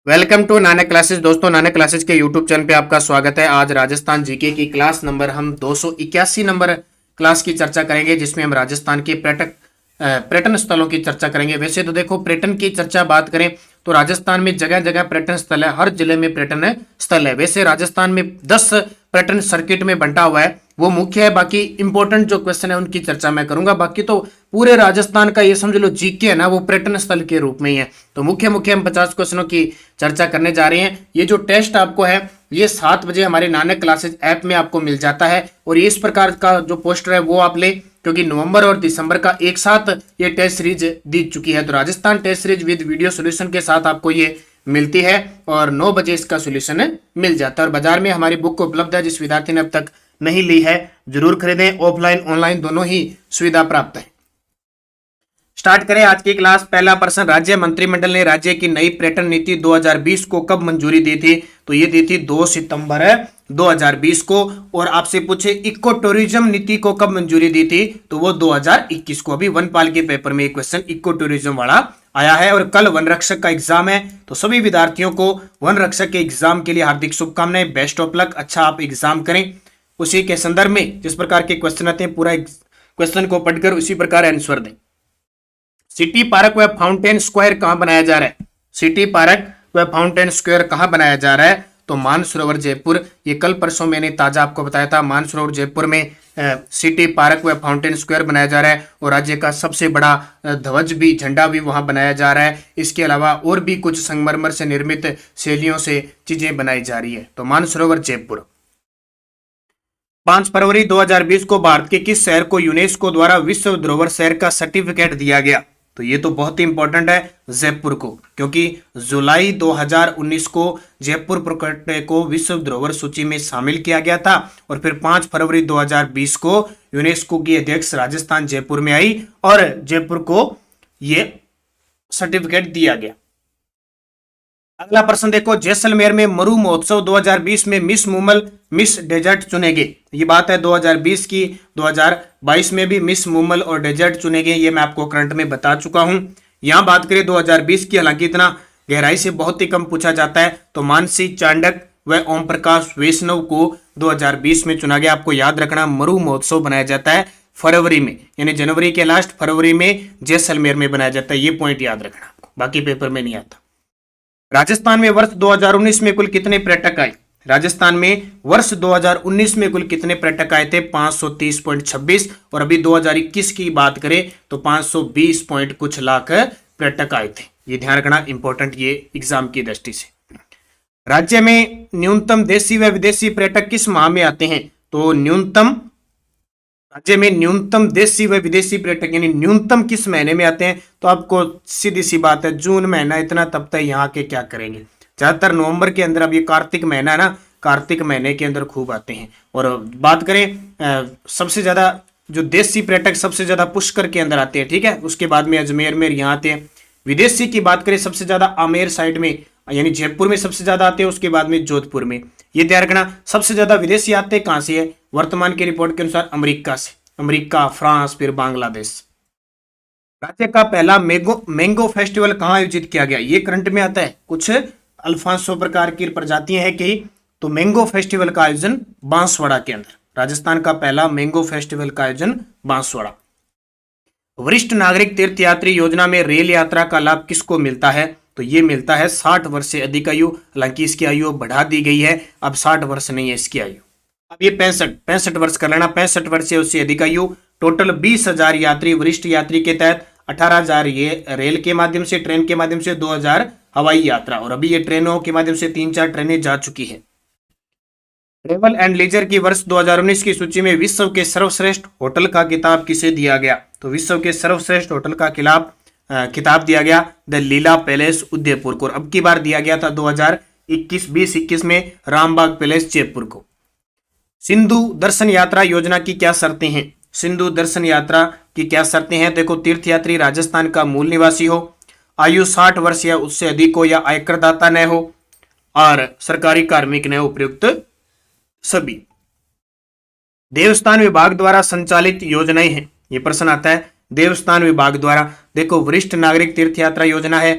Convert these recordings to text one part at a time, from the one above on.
Welcome to Nanak classes. दोस्तों, Nanak classes के YouTube channel पे आपका स्वागत है। आज राजस्थान जीके की क्लास नंबर हम 281 नंबर क्लास की चर्चा करेंगे, जिसमें हम राजस्थान के पर्यटन स्थलों की चर्चा करेंगे। वैसे तो देखो, पर्यटन की चर्चा बात करें तो राजस्थान में जगह जगह पर्यटन स्थल है, हर जिले में पर्यटन स्थल है। वैसे राजस्थान में 10 पर्यटन सर्किट में बंटा हुआ है, वो मुख्य है। बाकी इंपॉर्टेंट जो क्वेश्चन है उनकी चर्चा मैं करूंगा। बाकी तो पूरे राजस्थान का ये समझ लो जीके है ना, वो पर्यटन स्थल के रूप में ही है। तो मुख्य मुख्य हम 50 क्वेश्चनों की चर्चा करने जा रहे हैं। ये जो टेस्ट आपको है ये 7 बजे हमारे नानक क्लासेस ऐप में आपको मिल जाता है। और ये इस प्रकार का जो पोस्टर है वो आप ले, क्योंकि नवंबर और दिसंबर का एक साथ ये टेस्ट सीरीज दी चुकी है। तो Rajasthan test series with video solution के साथ आपको ये मिलती है और 9 बजे इसका सोल्यूशन मिल जाता है। और बाजार में हमारी बुक उपलब्ध है। जिस विद्यार्थी ने अब तक नहीं ली है जरूर खरीदें। ऑफलाइन ऑनलाइन दोनों ही सुविधा प्राप्त है। स्टार्ट करें आज की क्लास। पहला प्रश्न, राज्य मंत्रिमंडल ने राज्य की नई पर्यटन नीति 2020 को कब मंजूरी दी थी? तो ये दी थी 2 सितंबर 2020 को। और आपसे पूछे इको टूरिज्म नीति को कब मंजूरी दी थी? तो वो 2021 को। अभी वन पाल के पेपर में एक क्वेश्चन इको टूरिज्म वाला आया है। और कल वन रक्षक का एग्जाम है, तो सभी विद्यार्थियों को वन रक्षक के एग्जाम के लिए हार्दिक शुभकामनाएं। बेस्ट ऑफ लक, अच्छा आप एग्जाम करें। उसी के संदर्भ में जिस प्रकार के क्वेश्चन आते हैं पूरा क्वेश्चन को पढ़कर उसी प्रकार आंसर दें। सिटी पार्क व फाउंटेन स्क्वायर कहां बनाया जा रहा है? सिटी पार्क व फाउंटेन स्क्वायर कहां बनाया जा रहा है? तो मानसरोवर जयपुर। ये कल परसों मैंने ताजा आपको बताया था। मानसरोवर जयपुर में सिटी पार्क व फाउंटेन स्क्वायर बनाया जा रहा है। और राज्य का सबसे बड़ा ध्वज भी, झंडा भी वहां बनाया जा रहा है। इसके अलावा और भी कुछ संगमरमर से निर्मित शैलियों से चीजें बनाई जा रही है। तो मानसरोवर जयपुर। 5 फरवरी 2020 को भारत के किस शहर को यूनेस्को द्वारा विश्व धरोहर शहर का सर्टिफिकेट दिया गया? तो ये तो बहुत ही इंपॉर्टेंट है, जयपुर को। क्योंकि जुलाई 2019 को जयपुर प्रोजेक्ट को विश्व धरोहर सूची में शामिल किया गया था। और फिर 5 फरवरी 2020 को यूनेस्को की अध्यक्ष राजस्थान जयपुर में आई और जयपुर को ये सर्टिफिकेट दिया गया। अगला प्रश्न देखो, जैसलमेर में मरु महोत्सव 2020 में मिस मुमल मिस डेजर्ट चुने गए। ये बात है 2020 की। 2022 में भी मिस मुमल और डेजर्ट चुने गए, ये मैं आपको करंट में बता चुका हूं। यहां बात करें 2020 की, हालांकि इतना गहराई से बहुत ही कम पूछा जाता है। तो मानसी चांडक व ओम प्रकाश वैष्णव को 2020 में चुना गया। आपको याद रखना, मरु महोत्सव बनाया जाता है फरवरी में, यानी जनवरी के लास्ट फरवरी में जैसलमेर में बनाया जाता है। ये पॉइंट याद रखना आपको, बाकी पेपर में नहीं आता। राजस्थान में वर्ष 2019 में कुल कितने पर्यटक आए? राजस्थान में वर्ष 2019 में कुल कितने पर्यटक आए थे? 530.26। और अभी 2021 की बात करें तो 520 पॉइंट कुछ लाख पर्यटक आए थे। ये ध्यान रखना, इंपॉर्टेंट ये एग्जाम की दृष्टि से। राज्य में न्यूनतम देशी व विदेशी पर्यटक किस माह में आते हैं? तो राज्य में न्यूनतम देशी व विदेशी पर्यटक यानी न्यूनतम किस महीने में आते हैं? तो आपको सीधी सी बात है, जून महीना इतना तब तक यहाँ के क्या करेंगे, ज्यादातर नवंबर के अंदर। अब ये कार्तिक महीना है ना, कार्तिक महीने के अंदर खूब आते हैं। और बात करें सबसे ज्यादा जो देशी पर्यटक सबसे ज्यादा पुष्कर के अंदर आते हैं, ठीक है। उसके बाद में अजमेर में यहाँ आते हैं। विदेशी की बात करें सबसे ज्यादा आमेर साइड में यानी जयपुर में सबसे ज्यादा आते हैं। उसके बाद में जोधपुर में। ये ध्यान रखना, सबसे ज्यादा विदेशी आते हैं कहां से है? वर्तमान की रिपोर्ट के अनुसार अमेरिका से। अमेरिका, फ्रांस, फिर बांग्लादेश। राज्य का पहला मैंगो फेस्टिवल कहां आयोजित किया गया? ये करंट में आता है। कुछ अल्फांसो प्रकार की प्रजातियां हैं कई, तो मैंगो फेस्टिवल का आयोजन बांसवाड़ा के अंदर। राजस्थान का पहला मैंगो फेस्टिवल का आयोजन बांसवाड़ा। वरिष्ठ नागरिक तीर्थयात्री योजना में रेल यात्रा का लाभ किसको मिलता है? तो ये मिलता है 60 वर्ष से अधिक आयु। हालांकि इसकी आयु बढ़ा दी गई है, अब 60 वर्ष नहीं है इसकी आयु, अब ये 65 वर्ष कर लेना। 65 वर्ष से उससे अधिक आयु। टोटल 20,000 यात्री वरिष्ठ यात्री के तहत, 18,000 ये रेल के माध्यम से, ट्रेन के माध्यम से, 2,000 हवाई यात्रा। और अभी ये ट्रेनों के माध्यम से 3-4 ट्रेनें जा चुकी है। ट्रेवल एंड लीजर की वर्ष 2019 की सूची में विश्व के सर्वश्रेष्ठ होटल का खिताब किसे दिया गया? तो विश्व के सर्वश्रेष्ठ होटल का खिताब दिया गया द लीला पैलेस उदयपुर को। अब की बार दिया गया था 2021 में रामबाग पैलेस जयपुर को। सिंधु दर्शन यात्रा योजना की क्या शर्तें हैं? सिंधु दर्शन यात्रा की क्या शर्तें हैं? देखो, तीर्थयात्री राजस्थान का मूल निवासी हो, आयु 60 वर्ष या उससे अधिक हो, या आयकरदाता न हो, और सरकारी कार्मिक न हो, उपयुक्त सभी। देवस्थान विभाग द्वारा संचालित योजनाएं हैं। ये प्रश्न आता है देवस्थान विभाग द्वारा। देखो, वरिष्ठ नागरिक तीर्थ यात्रा योजना है,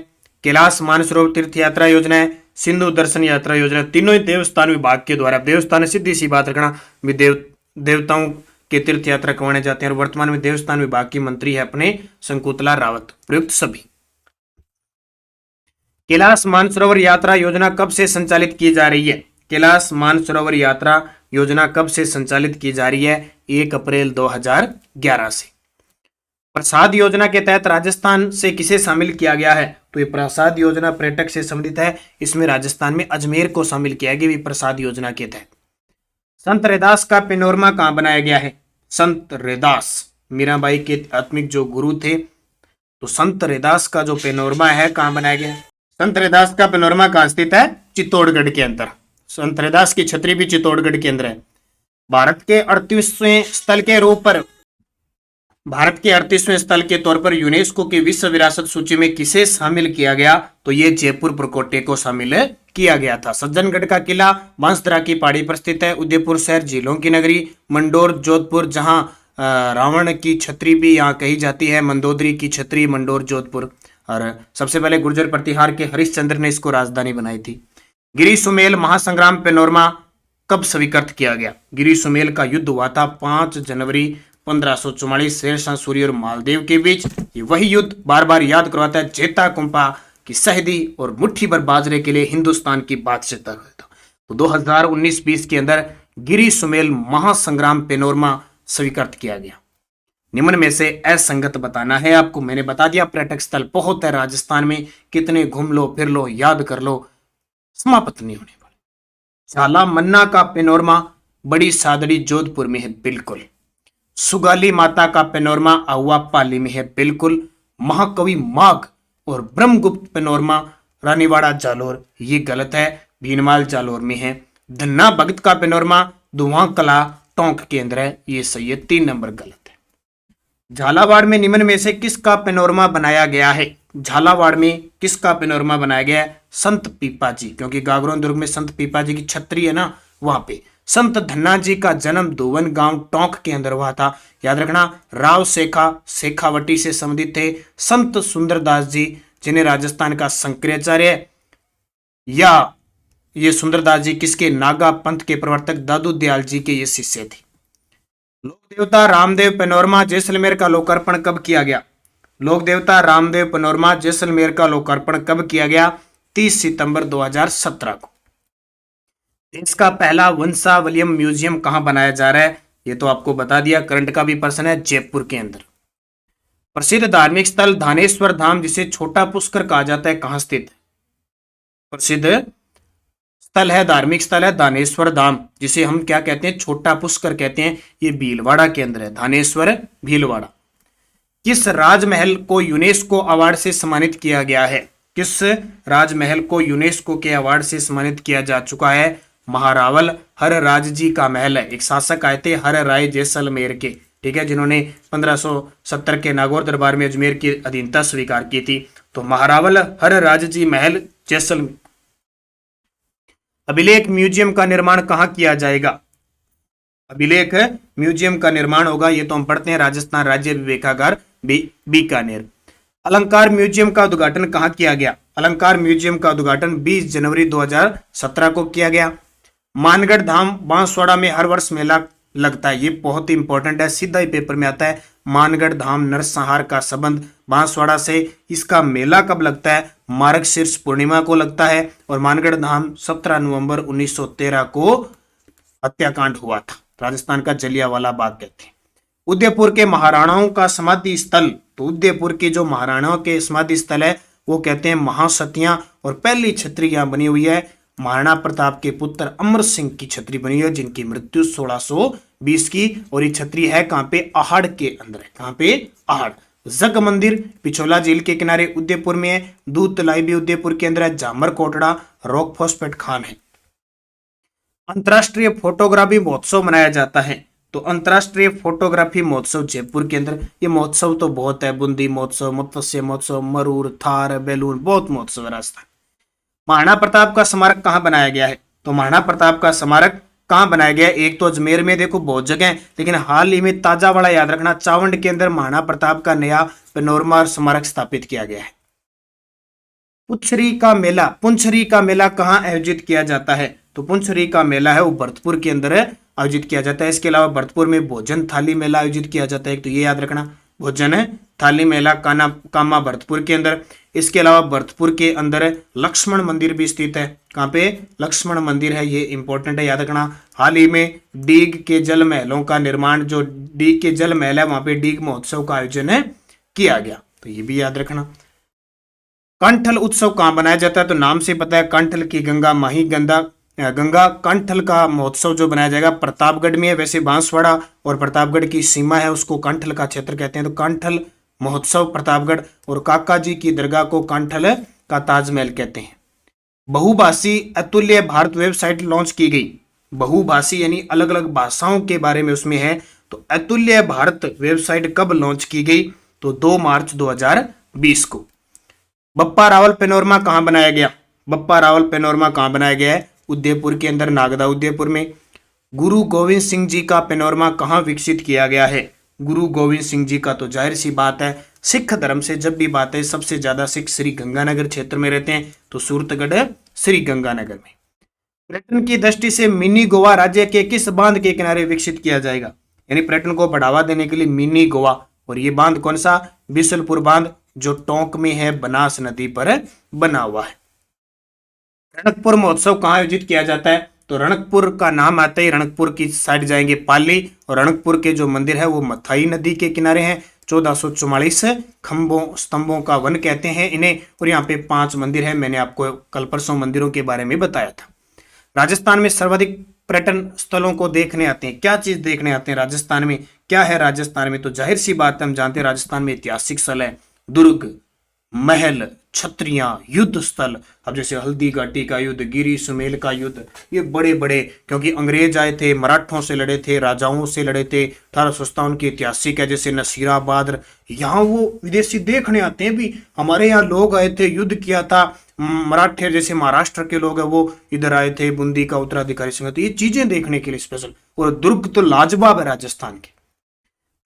कैलाश मानसरोवर तीर्थ यात्रा योजना है, सिंधु दर्शन यात्रा योजना। तीनों ही देवस्थान विभाग के द्वारा। देवस्थान सीधी सी बात रखना भी देवताओं के तीर्थ यात्रा करवाने जाते हैं। और वर्तमान में देवस्थान विभाग की मंत्री है अपने शंकुतला रावत। प्रयुक्त सभी। कैलाश मानसरोवर यात्रा योजना कब से संचालित की जा रही है? कैलाश मानसरोवर यात्रा योजना कब से संचालित की जा रही है? 1 अप्रैल 2011 से। प्रसाद योजना के तहत राजस्थान से किसे शामिल किया गया है? तो ये प्रसाद योजना पर्यटक से संबंधित है। इसमें राजस्थान में अजमेर को शामिल किया गया प्रसाद योजना के तहत। संत रैदास का पेनोरमा कहां बनाया गया है? संत रैदास मीराबाई के आत्मिक जो गुरु थे, तो संत रैदास का जो पेनोरमा है कहां बनाया गया? संत रैदास का पेनोरमा कहां स्थित है? चित्तौड़गढ़ के अंदर। संत रैदास की छतरी भी चित्तौड़गढ़ के अंदर है। भारत के 38वें स्थल के रूप पर भारत के 38वें स्थल के तौर पर यूनेस्को की विश्व विरासत सूची में किसे शामिल किया गया? तो ये जयपुर प्रकोटे को शामिल किया गया था। सज्जनगढ़ का किला बांसदरा की पहाड़ी पर स्थित है। उदयपुर शहर झीलों की नगरी। मंडोर जोधपुर, जहां रावण की छतरी भी यहाँ कही जाती है, मंदोदरी की छतरी मंडोर जोधपुर। और सबसे पहले गुर्जर प्रतिहार के हरिश्चंद्र ने इसको राजधानी बनाई थी। गिरी सुमेल महासंग्राम पेनोरमा कब स्वीकृत किया गया? गिरी सुमेल का युद्ध हुआ था 5 जनवरी 1544 शेरशाह सूरी और मालदेव के बीच। ये वही युद्ध बार बार याद करवाता है। जेता कुंपा की शहीदी और मुट्ठी भर बाजरे के लिए हिंदुस्तान की बादशाहता था। तो 2019-20 के अंदर गिरी सुमेल महासंग्राम पेनोरमा स्वीकृत किया गया। निम्न में से असंगत बताना है आपको। मैंने बता दिया पर्यटक स्थल बहुत है राजस्थान में, कितने घूम लो फिर लो याद कर लो, समाप्त नहीं होने वाले। झाला मन्ना का पेनोरमा बड़ी सादड़ी जोधपुर में है, बिल्कुल। सुगाली माता का पेनोरमा अहुआ पाली में है, बिल्कुल। महाकवि माघ और ब्रह्मगुप्त पेनोरमा रानीवाड़ा जालोर, ये गलत है, भीनमाल जालोर में है। धन्ना भगत का पेनोरमा धुआं कला टोंक के अंदर है, ये सही है, 3 नंबर गलत है। झालावाड़ में निम्न में से किसका पेनोरमा बनाया गया है? झालावाड़ में किसका पेनोरमा बनाया गया है? संत पीपाजी, क्योंकि गागरोन दुर्ग में संत पीपाजी की छतरी है ना, वहां पे। संत धन्ना जी का जन्म धोवन गांव टोंक के अंदर हुआ था, याद रखना। राव शेखावटी से संबंधित थे। संत सुंदरदास जी, जिन्हें राजस्थान का शंकराचार्य, या ये सुंदरदास जी किसके? नागा पंथ के प्रवर्तक दादू दयाल जी के ये शिष्य थे। लोक देवता रामदेव पेनोरमा जैसलमेर का लोकार्पण कब किया गया? लोक देवता रामदेव पेनोरमा जैसलमेर का लोकार्पण कब किया गया? 30 सितंबर 2017 को। देश का पहला वंशावलियम म्यूजियम कहां बनाया जा रहा है? ये तो आपको बता दिया, करंट का भी प्रश्न है, जयपुर के अंदर। प्रसिद्ध धार्मिक स्थल धानेश्वर धाम, जिसे छोटा पुष्कर कहा जाता है, कहां स्थित है? प्रसिद्ध स्थल है, धार्मिक स्थल है धानेश्वर धाम, जिसे हम क्या कहते हैं? छोटा पुष्कर कहते हैं। ये भीलवाड़ा के अंदर है, धानेश्वर भीलवाड़ा। किस राजमहल को यूनेस्को अवार्ड से सम्मानित किया गया है? किस राजमहल को यूनेस्को के अवार्ड से सम्मानित किया जा चुका है? महारावल हर राज जी का महल है। एक शासक आए थे हर राय जैसलमेर के, ठीक है, जिन्होंने 1570 के नागौर दरबार में अजमेर की अधीनता स्वीकार की थी। तो महारावल हर राज जी महल जैसलमेर। अभिलेख म्यूजियम का निर्माण कहां किया जाएगा? अभिलेख म्यूजियम का निर्माण होगा, ये तो हम पढ़ते हैं, राजस्थान राज्य विवेकागार बीकानेर। अलंकार म्यूजियम का उद्घाटन कहां किया गया? अलंकार म्यूजियम का उद्घाटन 20 जनवरी 2017 को किया गया। मानगढ़ धाम बांसवाड़ा में हर वर्ष मेला लगता है, ये बहुत ही इंपॉर्टेंट है, सीधा ही पेपर में आता है। मानगढ़ धाम नरसंहार का संबंध बांसवाड़ा से। इसका मेला कब लगता है? मार्गशीर्ष पूर्णिमा को लगता है। और मानगढ़ धाम 17 नवंबर 1913 को हत्याकांड हुआ था, राजस्थान का जलियांवाला बाग कहते हैं। उदयपुर के महाराणाओं का समाधि स्थल, तो उदयपुर के जो महाराणाओं के समाधि स्थल है वो कहते हैं महासतियां। और पहली छतरी यहां बनी हुई है महाराणा प्रताप के पुत्र अमर सिंह की छतरी बनी हुई है, जिनकी मृत्यु 1620 की। और ये छतरी है कहां पे? आहड़ के अंदर है। कहां पे? आहड़। जग मंदिर पिछोला झील के किनारे उदयपुर में है। दूध तलाई भी उदयपुर के अंदर है। जामर कोटड़ा रॉक फॉस्फेट खान है। अंतरराष्ट्रीय फोटोग्राफी महोत्सव मनाया जाता है, तो अंतरराष्ट्रीय फोटोग्राफी महोत्सव जयपुर के अंदर। ये महोत्सव तो बहुत है, बूंदी महोत्सव, मत्स्य महोत्सव, मरूर, थार, बैलून, बहुत महोत्सव है राजस्थान। महाराणा प्रताप का स्मारक कहां बनाया गया है? तो महाराणा प्रताप का स्मारक कहां बनाया गया है? एक तो अजमेर में, देखो बहुत जगह है, लेकिन हाल ही में ताजा वाला याद रखना, चावंड के अंदर महाराणा प्रताप का नया पेनोरमा स्मारक स्थापित किया गया है। पुंछरी का मेला कहाँ आयोजित किया जाता है? तो पुंछरी का मेला है वो भरतपुर के अंदर आयोजित किया जाता है। इसके अलावा भरतपुर में भोजन थाली मेला आयोजित किया जाता है, तो ये याद रखना, भोजन थाली मेला कामा भरतपुर के अंदर। इसके अलावा भरतपुर के अंदर लक्ष्मण मंदिर भी स्थित है। कहाँ पे? लक्ष्मण मंदिर है, ये इंपॉर्टेंट है, याद रखना। हाल ही में डीग के जल महलों का निर्माण, जो डीग के जल महल है वहां पे डीग महोत्सव का आयोजन किया गया, तो ये भी याद रखना। कंठल उत्सव कहाँ मनाया जाता है? तो नाम से पता है, कंठल की गंगा माही गंगा कंठल का महोत्सव जो बनाया जाएगा प्रतापगढ़ में है। वैसे बांसवाड़ा और प्रतापगढ़ की सीमा है, उसको कंठल का क्षेत्र कहते हैं, तो कंठल महोत्सव प्रतापगढ़। और काका जी की दरगाह को कंठल का ताजमहल कहते हैं। बहुभाषी अतुल्य भारत वेबसाइट लॉन्च की गई। बहुभाषी यानी अलग अलग भाषाओं के बारे में उसमें है, तो अतुल्य भारत वेबसाइट कब लॉन्च की गई? तो 2 मार्च 2020 को। बप्पा रावल पेनोरमा कहाँ बनाया गया? बप्पा रावल पेनोरमा कहाँ बनाया गया है? उदयपुर के अंदर, नागदा उदयपुर में। गुरु गोविंद सिंह जी का पेनोरमा कहाँ विकसित किया गया है? गुरु गोविंद सिंह जी का तो जाहिर सी बात है, सिख धर्म से जब भी बात है, सबसे ज्यादा सिख श्री गंगानगर क्षेत्र में रहते हैं, तो सूरतगढ़ श्री गंगानगर में। पर्यटन की दृष्टि से मिनी गोवा राज्य के किस बांध के किनारे विकसित किया जाएगा? यानी पर्यटन को बढ़ावा देने के लिए मिनी गोवा, और ये बांध कौन सा? बिशुलपुर बांध, जो टोंक में है, बनास नदी पर बना हुआ है। रणकपुर महोत्सव कहाँ आयोजित किया जाता है? तो रणकपुर का नाम आते ही रणकपुर की साइड जाएंगे पाली, और रणकपुर के जो मंदिर है वो मथाई नदी के किनारे हैं। 1444 खंभों स्तंभों का वन कहते हैं इन्हें, और यहाँ पे 5 मंदिर है। मैंने आपको कल परसों मंदिरों के बारे में बताया था। राजस्थान में सर्वाधिक पर्यटन स्थलों को देखने आते हैं। क्या चीज देखने आते हैं राजस्थान में? क्या है राजस्थान में? तो जाहिर सी बात है, हम जानते हैं राजस्थान में ऐतिहासिक स्थल है, दुर्ग, महल, छत्रियां, युद्ध स्थल। अब जैसे हल्दी घाटी का युद्ध, गिरी सुमेल का युद्ध, ये बड़े बड़े, क्योंकि अंग्रेज आए थे, मराठों से लड़े थे, राजाओं से लड़े थे। 1857 की ऐतिहासिक है, जैसे नसीराबाद। यहाँ वो विदेशी देखने आते हैं भी, हमारे यहाँ लोग आए थे, युद्ध किया था। मराठे जैसे महाराष्ट्र के लोग हैं वो इधर आए थे, बूंदी का उत्तराधिकारी संघ, तो ये चीजें देखने के लिए स्पेशल। और दुर्ग तो लाजवाब है राजस्थान के।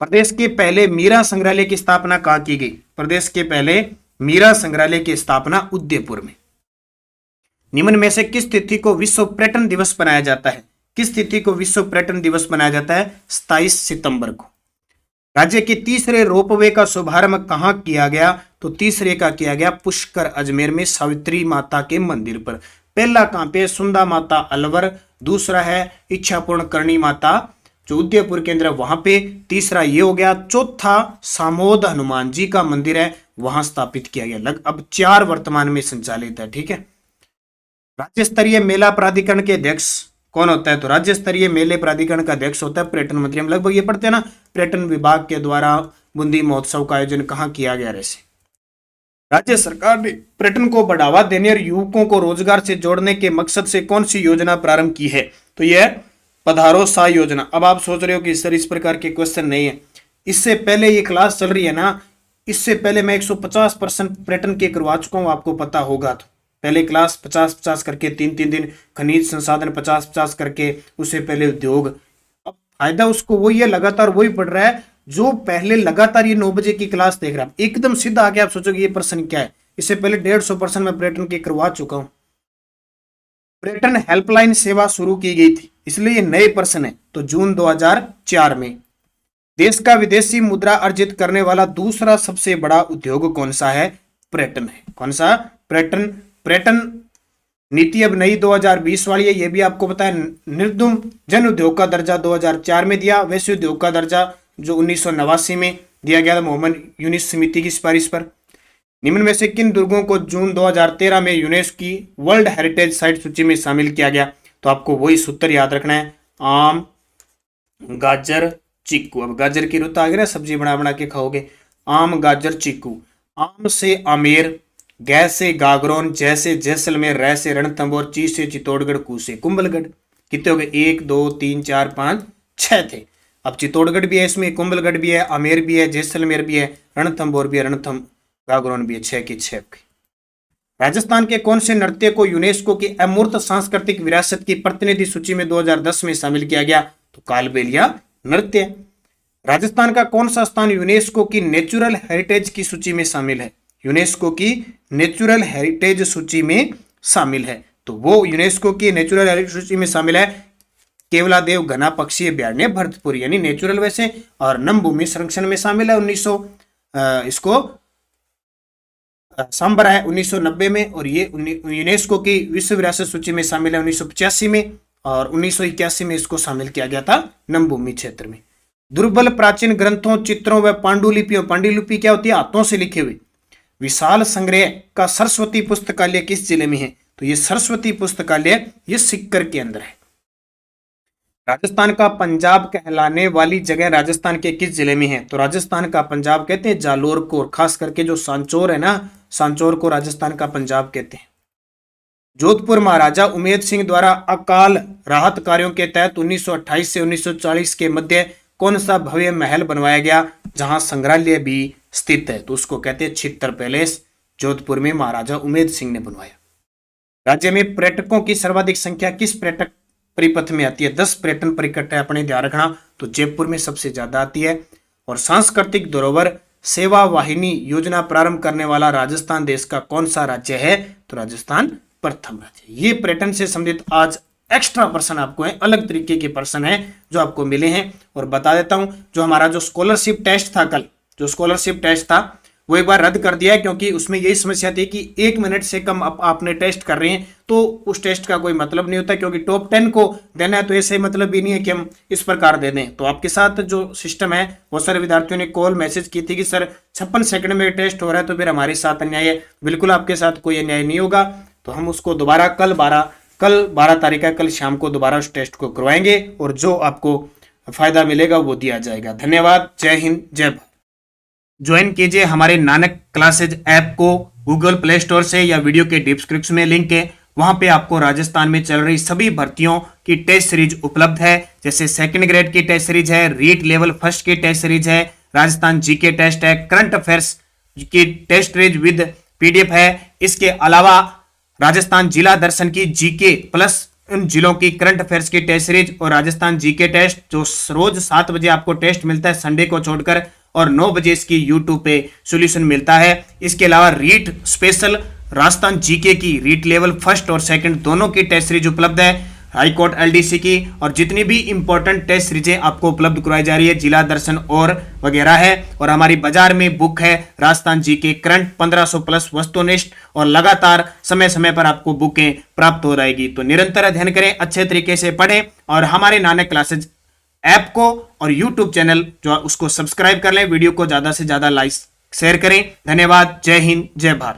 प्रदेश के पहले मीरा संग्रहालय की स्थापना कहाँ की गई? प्रदेश के पहले मीरा संग्रहालय की स्थापना उदयपुर में। निम्न में से किस तिथि को विश्व पर्यटन दिवस मनाया जाता है? किस तिथि को विश्व पर्यटन दिवस मनाया जाता है? 27 सितंबर को। राज्य के तीसरे रोपवे का शुभारंभ कहाँ किया गया? तो तीसरे का किया गया पुष्कर अजमेर में, सावित्री माता के मंदिर पर। पहला कहाँ पे? सुंदा माता अलवर। दूसरा है इच्छापूर्ण करणी माता जो उदयपुर के अंदर, वहां पे। तीसरा ये हो गया। चौथा सामोद हनुमान जी का मंदिर है, वहां स्थापित किया गया। अब 4 वर्तमान में संचालित है, ठीक है। राज्य स्तरीय मेला प्राधिकरण के अध्यक्ष कौन होता है? तो राज्य स्तरीय मेले प्राधिकरण का अध्यक्ष होता है पर्यटन मंत्री। हम लगभग ये पढ़ते हैं ना, पर्यटन विभाग के द्वारा बूंदी महोत्सव का आयोजन कहाँ किया गया? ऐसे राज्य सरकार ने पर्यटन को बढ़ावा देने और युवकों को रोजगार से जोड़ने के मकसद से कौन सी योजना प्रारंभ की है? तो यह पधारो सा योजना। अब आप सोच रहे हो कि सर इस प्रकार के क्वेश्चन नहीं है, इससे पहले ये क्लास चल रही है ना, इससे पहले मैं 150% पर्यटन के करवा चुका हूं, आपको पता होगा। तो पहले क्लास 50-50 करके 3-3 दिन, खनिज संसाधन 50-50 करके, उससे पहले उद्योग। अब फायदा उसको वही है, लगातार वही पढ़ रहा है जो पहले लगातार ये 9 बजे की क्लास देख रहा है। एकदम सीधा आके आप सोचोगे ये प्रश्न क्या है, इससे पहले 150% मैं पर्यटन के करवा चुका हूं। पर्यटन हेल्पलाइन सेवा शुरू की गई थी, इसलिए ये नए प्रश्न है। तो जून 2004 में। देश का विदेशी मुद्रा अर्जित करने वाला दूसरा सबसे बड़ा उद्योग कौन सा है? पर्यटन है। कौन सा? पर्यटन। पर्यटन नीति अब नई 2020 वाली है, ये भी आपको पता है। निर्दुम जन उद्योग का दर्जा 2004 में दिया, वैश्य उद्योग का दर्जा जो 1989 में दिया गया था मोहम्मद यूनिस समिति की सिफारिश पर। निम्न में से किन दुर्गों को जून 2013 में यूनेस्को की वर्ल्ड हेरिटेज साइट सूची में शामिल किया गया? तो आपको वही सूत्र याद रखना है, आम, गाजर, चीकू। अब गाजर की रुत आ गई ना, सब्जी बना बना के खाओगे। आम, गाजर, चीकू। आम से आमेर, गै से गागरोन, जै से जैसलमेर, रै से रणथंभौर, ची से चित्तौड़गढ़, कू से कुंभलगढ़। कितने हो गए? 1 2 3 4 5 6 थे। अब चित्तौड़गढ़ भी है इसमें, कुंभलगढ़ भी है, आमेर भी है, जैसलमेर भी है, रणथंभौर भी है, रणथंभ गागरोन भी है। 6 की 6। राजस्थान के कौन से नृत्य को यूनेस्को की अमूर्त सांस्कृतिक विरासत की प्रतिनिधि सूची में 2010 में शामिल किया गया? तो कालबेलिया नृत्य। राजस्थान का कौन सा स्थान यूनेस्को की नेचुरल हेरिटेज की सूची में शामिल है? यूनेस्को की नेचुरल हेरिटेज सूची में शामिल है। तो वो यूनेस्को की नेचुरल हेरिटेज सूची में शामिल है केवलादेव घना पक्षी अभ्यारण्य भरतपुर, यानी नेचुरल वैसे, और नमभूमि संरक्षण में शामिल है 1900 इसको सांबर है 1990 में, और ये यूनेस्को की विश्व विरासत सूची में शामिल है 1985 में, और 1981 में इसको शामिल किया गया था नमभूमि क्षेत्र में। दुर्बल प्राचीन ग्रंथों, चित्रों व पांडुलिपियों, पांडुलिपि क्या होती है, हाथों से लिखे हुए, विशाल संग्रह का सरस्वती पुस्तकालय किस जिले में है? तो ये सरस्वती पुस्तकालय ये सिक्कर के अंदर है। राजस्थान का पंजाब कहलाने वाली जगह राजस्थान के किस जिले में है? तो राजस्थान का पंजाब कहते हैं जालोर को, और खास करके जो सांचौर है ना, सांचौर को राजस्थान का पंजाब कहते हैं। जोधपुर महाराजा उमेद सिंह द्वारा अकाल राहत कार्यों के तहत 1928 से 1940 के मध्य कौन सा भव्य महल बनवाया गया जहां संग्रहालय भी स्थित है? तो उसको कहते हैं छित्तर पैलेस, जोधपुर में महाराजा उमेद सिंह ने बनवाया। राज्य में पर्यटकों की सर्वाधिक संख्या किस पर्यटक परिपथ में आती है? 10 पर्यटन परिपथ है, अपने ध्यान रखना। तो जयपुर में सबसे ज्यादा आती है। और सांस्कृतिक धरोहर सेवा वाहिनी योजना प्रारंभ करने वाला राजस्थान देश का कौन सा राज्य है? तो राजस्थान प्रथम राज्य। ये पर्यटन से संबंधित आज एक्स्ट्रा प्रश्न आपको है, अलग तरीके के प्रश्न है जो आपको मिले हैं। और बता देता हूं, जो हमारा जो स्कॉलरशिप टेस्ट था कल, जो स्कॉलरशिप टेस्ट था वो एक बार रद्द कर दिया है, क्योंकि उसमें यही समस्या थी कि 1 मिनट से कम आपने टेस्ट कर रहे हैं तो उस टेस्ट का कोई मतलब नहीं होता, क्योंकि टॉप 10 को देना है तो ऐसे मतलब भी नहीं है कि हम इस प्रकार दे दें। तो आपके साथ जो सिस्टम है, बहुत सारे विद्यार्थियों ने कॉल मैसेज की थी कि सर 56 सेकंड में टेस्ट हो रहा है तो फिर हमारे साथ अन्याय है। बिल्कुल आपके साथ कोई अन्याय नहीं होगा। तो हम उसको दोबारा कल 12 तारीख है, कल शाम को दोबारा उस टेस्ट को करवाएंगे और जो आपको फायदा मिलेगा वो दिया जाएगा। धन्यवाद। जय हिंद, जय भारत। ज्वाइन कीजिए हमारे नानक क्लासेज ऐप को गूगल प्ले स्टोर से, या वीडियो के डिस्क्रिप्शन में लिंक है, वहां पे आपको राजस्थान में चल रही सभी भर्तियों की टेस्ट सीरीज उपलब्ध है। जैसे सेकंड ग्रेड की टेस्ट सीरीज है, रीट लेवल फर्स्ट की टेस्ट सीरीज है, राजस्थान जीके टेस्ट है, करंट अफेयर्स की टेस्ट सीरीज विद पीडीएफ है। इसके अलावा राजस्थान जिला दर्शन की जीके प्लस उन जिलों की करंट अफेयर्स की टेस्ट सीरीज, और राजस्थान जीके टेस्ट जो रोज 7 बजे आपको टेस्ट मिलता है संडे को छोड़कर, और 9 बजे इसकी यूट्यूब पे सॉल्यूशन मिलता है। इसके अलावा रीट स्पेशल राजस्थान जीके की रीट लेवल फर्स्ट और सेकंड दोनों की टेस्ट सीरीज उपलब्ध है, हाई कोर्ट एलडीसी की, और जितनी भी इंपॉर्टेंट टेस्ट सीरीजें आपको उपलब्ध करवाई जा रही है, जिला दर्शन और वगैरह है। और हमारी बाजार में बुक है राजस्थान जीके करंट 1500 प्लस वस्तुनिष्ठ, और लगातार समय समय पर आपको बुकें प्राप्त हो रहेगी। तो निरंतर अध्ययन करें, अच्छे तरीके से पढ़ें, और हमारे नानक क्लासेज ऐप को और यूट्यूब चैनल जो उसको सब्सक्राइब कर लें, वीडियो को ज्यादा से ज्यादा लाइक शेयर करें। धन्यवाद। जय हिंद, जय भारत।